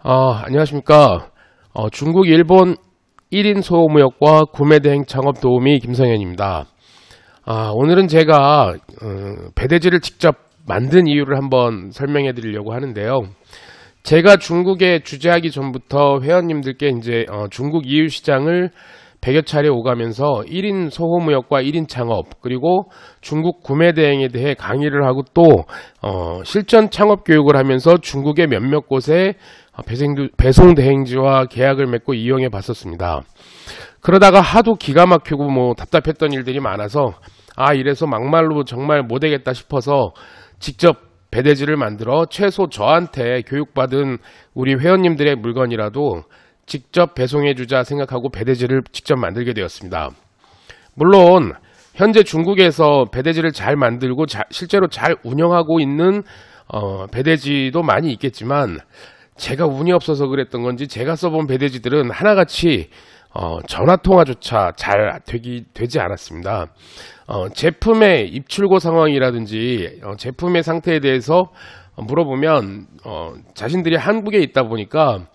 안녕하십니까. 중국, 일본 1인 소무역과 구매대행 창업 도우미 김성현입니다. 오늘은 제가 배대지를 직접 만든 이유를 한번 설명해 드리려고 하는데요. 제가 중국에 주재하기 전부터 회원님들께 이제 중국 이유 시장을 100여 차례 오가면서 1인 소호무역과 1인 창업 그리고 중국 구매대행에 대해 강의를 하고 또 실전 창업 교육을 하면서 중국의 몇몇 곳에 배송대행지와 계약을 맺고 이용해 봤었습니다. 그러다가 하도 기가 막히고 답답했던 일들이 많아서 이래서 막말로 정말 못되겠다 싶어서 직접 배대지를 만들어 최소 저한테 교육받은 우리 회원님들의 물건이라도 직접 배송해주자 생각하고 배대지를 직접 만들게 되었습니다. 물론 현재 중국에서 배대지를 잘 만들고 실제로 잘 운영하고 있는 배대지도 많이 있겠지만 제가 운이 없어서 그랬던 건지 제가 써본 배대지들은 하나같이 전화통화조차 잘 되지 않았습니다. 제품의 입출고 상황이라든지 제품의 상태에 대해서 물어보면 자신들이 한국에 있다 보니까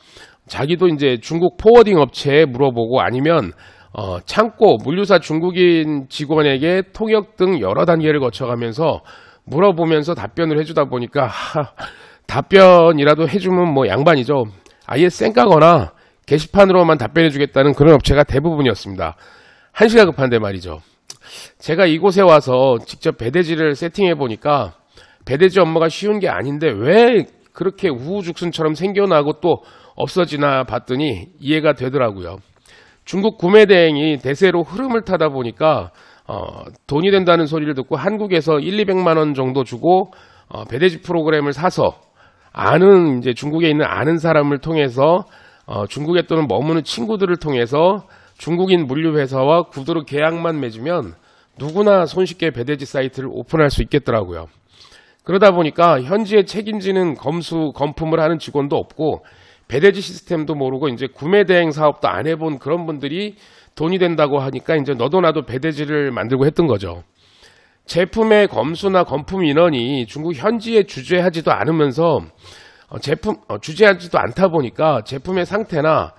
자기도 이제 중국 포워딩 업체에 물어보고 아니면 창고 물류사 중국인 직원에게 통역 등 여러 단계를 거쳐가면서 물어보면서 답변을 해주다 보니까 답변이라도 해주면 양반이죠. 아예 쌩까거나 게시판으로만 답변해 주겠다는 그런 업체가 대부분이었습니다. 한시가 급한데 말이죠. 제가 이곳에 와서 직접 배대지를 세팅해 보니까 배대지 업무가 쉬운 게 아닌데 왜 그렇게 우후죽순처럼 생겨나고 또 없어지나 봤더니 이해가 되더라고요. 중국 구매대행이 대세로 흐름을 타다 보니까 돈이 된다는 소리를 듣고 한국에서 200만 원 정도 주고 배대지 프로그램을 사서 이제 중국에 있는 아는 사람을 통해서 중국에 또는 머무는 친구들을 통해서 중국인 물류회사와 구두로 계약만 맺으면 누구나 손쉽게 배대지 사이트를 오픈할 수 있겠더라고요. 그러다 보니까 현지에 책임지는 검품을 하는 직원도 없고 배대지 시스템도 모르고 이제 구매 대행 사업도 안 해본 그런 분들이 돈이 된다고 하니까 이제 너도 나도 배대지를 만들고 했던 거죠. 제품의 검수나 검품 인원이 중국 현지에 주재하지도 않으면서 주재하지도 않다 보니까 제품의 상태나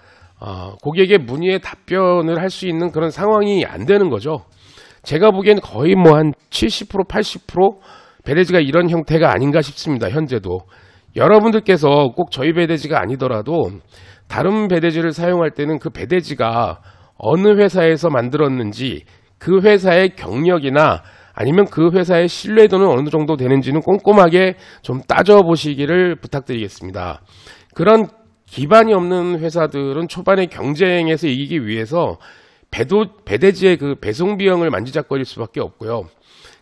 고객의 문의에 답변을 할 수 있는 그런 상황이 안 되는 거죠. 제가 보기에는 거의 한 70% 80% 배대지가 이런 형태가 아닌가 싶습니다. 현재도. 여러분들께서 꼭 저희 배대지가 아니더라도 다른 배대지를 사용할 때는 그 배대지가 어느 회사에서 만들었는지 그 회사의 경력이나 아니면 그 회사의 신뢰도는 어느 정도 되는지는 꼼꼼하게 좀 따져보시기를 부탁드리겠습니다. 그런 기반이 없는 회사들은 초반에 경쟁에서 이기기 위해서 배대지의 그 배송 비용을 만지작거릴 수밖에 없고요.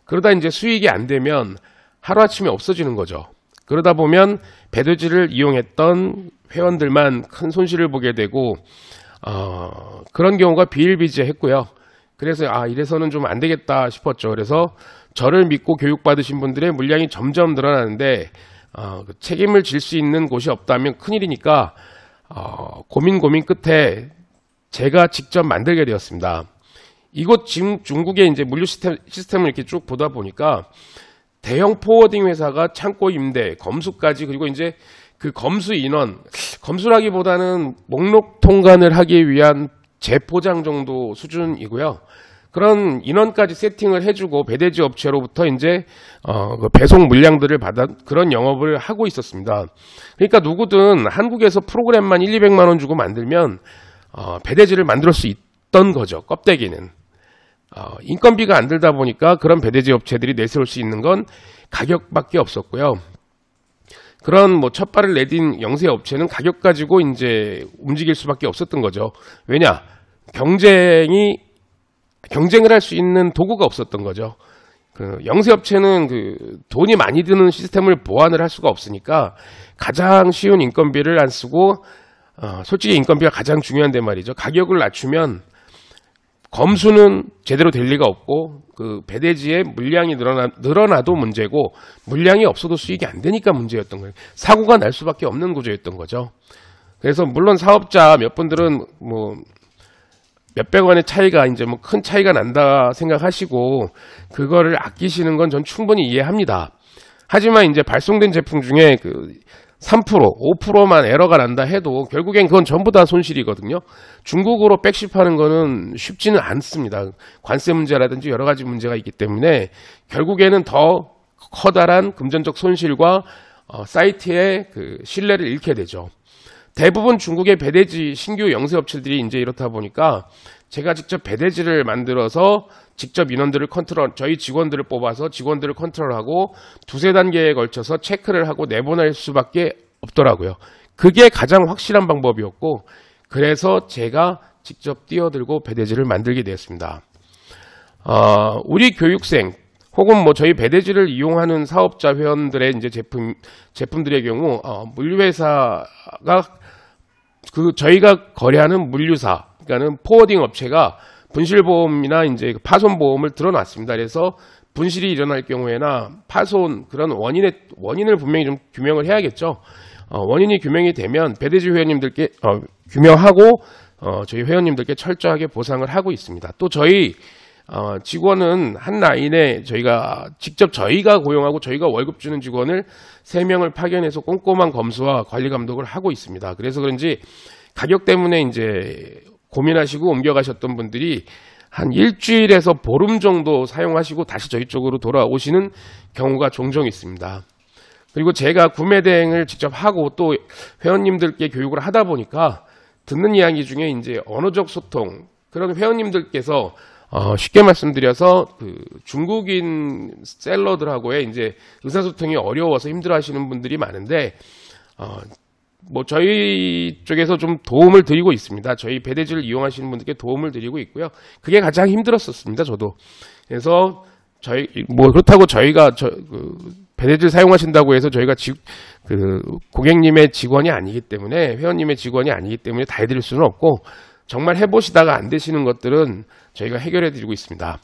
그러다 이제 수익이 안 되면 하루아침에 없어지는 거죠. 그러다 보면 배대지를 이용했던 회원들만 큰 손실을 보게 되고 그런 경우가 비일비재했고요. 그래서 이래서는 좀 안 되겠다 싶었죠. 그래서 저를 믿고 교육받으신 분들의 물량이 점점 늘어나는데 책임을 질 수 있는 곳이 없다면 큰일이니까 고민 끝에 제가 직접 만들게 되었습니다. 이곳 중국의 이제 물류 시스템을 이렇게 쭉 보다 보니까 대형 포워딩 회사가 창고 임대, 검수까지 그리고 이제 그 검수 인원, 검수라기보다는 목록 통관을 하기 위한 재포장 정도 수준이고요. 그런 인원까지 세팅을 해주고 배대지 업체로부터 이제 그 배송 물량들을 받아 그런 영업을 하고 있었습니다. 그러니까 누구든 한국에서 프로그램만 200만 원 주고 만들면 배대지를 만들 수 있던 거죠. 껍데기는. 인건비가 안 들다 보니까 그런 배대지 업체들이 내세울 수 있는 건 가격밖에 없었고요. 그런 첫발을 내딘 영세 업체는 가격 가지고 이제 움직일 수밖에 없었던 거죠. 왜냐? 경쟁을 할 수 있는 도구가 없었던 거죠. 영세 업체는 돈이 많이 드는 시스템을 보완을 할 수가 없으니까 가장 쉬운 인건비를 안 쓰고 솔직히 인건비가 가장 중요한데 말이죠. 가격을 낮추면 검수는 제대로 될 리가 없고 그 배대지의 물량이 늘어나도 문제고 물량이 없어도 수익이 안 되니까 문제였던 거예요. 사고가 날 수밖에 없는 구조였던 거죠. 그래서 물론 사업자 몇 분들은 몇백 원의 차이가 이제 큰 차이가 난다 생각하시고 그거를 아끼시는 건 전 충분히 이해합니다. 하지만 이제 발송된 제품 중에 3%, 5%만 에러가 난다 해도 결국엔 그건 전부 다 손실이거든요. 중국으로 백십하는 거는 쉽지는 않습니다. 관세 문제라든지 여러 가지 문제가 있기 때문에 결국에는 더 커다란 금전적 손실과 사이트의 그 신뢰를 잃게 되죠. 대부분 중국의 배대지 신규 영세 업체들이 이제 이렇다 보니까 제가 직접 배대지를 만들어서 직접 인원들을 저희 직원들을 뽑아서 직원들을 컨트롤하고 두세 단계에 걸쳐서 체크를 하고 내보낼 수밖에 없더라고요. 그게 가장 확실한 방법이었고, 그래서 제가 직접 뛰어들고 배대지를 만들게 되었습니다. 우리 교육생 혹은 뭐 저희 배대지를 이용하는 사업자 회원들의 이제 제품들의 경우 물류회사가 저희가 거래하는 물류사, 그러니까는 포워딩 업체가 분실보험이나 이제 파손보험을 들어놨습니다. 그래서 분실이 일어날 경우에나 파손 그런 원인을 분명히 좀 규명을 해야겠죠. 원인이 규명이 되면 배대지 회원님들께 규명하고 저희 회원님들께 철저하게 보상을 하고 있습니다. 또 저희 직원은 한 라인에 직접 저희가 고용하고 저희가 월급 주는 직원을 3명을 파견해서 꼼꼼한 검수와 관리 감독을 하고 있습니다. 그래서 그런지 가격 때문에 이제 고민하시고 옮겨가셨던 분들이 한 일주일에서 보름 정도 사용하시고 다시 저희 쪽으로 돌아오시는 경우가 종종 있습니다. 그리고 제가 구매 대행을 직접 하고 또 회원님들께 교육을 하다 보니까 듣는 이야기 중에 이제 언어적 소통, 그런 회원님들께서 쉽게 말씀드려서 그 중국인 셀러들하고의 이제 의사소통이 어려워서 힘들어하시는 분들이 많은데 뭐 저희 쪽에서 좀 도움을 드리고 있습니다. 저희 배대지를 이용하시는 분들께 도움을 드리고 있고요. 그게 가장 힘들었었습니다. 저도. 그래서 그렇다고 저희가 배대지를 사용하신다고 해서 저희가 고객님의 직원이 아니기 때문에, 회원님의 직원이 아니기 때문에 다 해드릴 수는 없고, 정말 해보시다가 안 되시는 것들은 저희가 해결해 드리고 있습니다.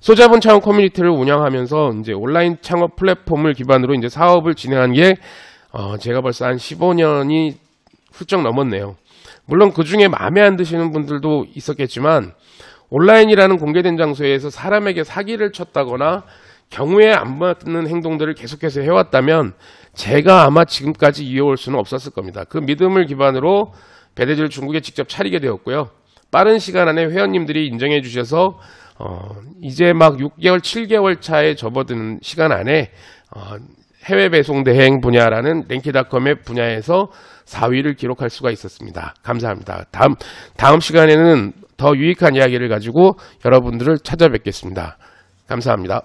소자본 창업 커뮤니티를 운영하면서 이제 온라인 창업 플랫폼을 기반으로 이제 사업을 진행한 게 제가 벌써 한 15년이 훌쩍 넘었네요. 물론 그 중에 마음에 안 드시는 분들도 있었겠지만, 온라인이라는 공개된 장소에서 사람에게 사기를 쳤다거나 경우에 안 맞는 행동들을 계속해서 해왔다면 제가 아마 지금까지 이어올 수는 없었을 겁니다. 그 믿음을 기반으로 배대지를 중국에 직접 차리게 되었고요. 빠른 시간 안에 회원님들이 인정해 주셔서 이제 막 6개월, 7개월 차에 접어드는 시간 안에 해외 배송 대행 분야라는 랭키닷컴의 분야에서 4위를 기록할 수가 있었습니다. 감사합니다. 다음 시간에는 더 유익한 이야기를 가지고 여러분들을 찾아뵙겠습니다. 감사합니다.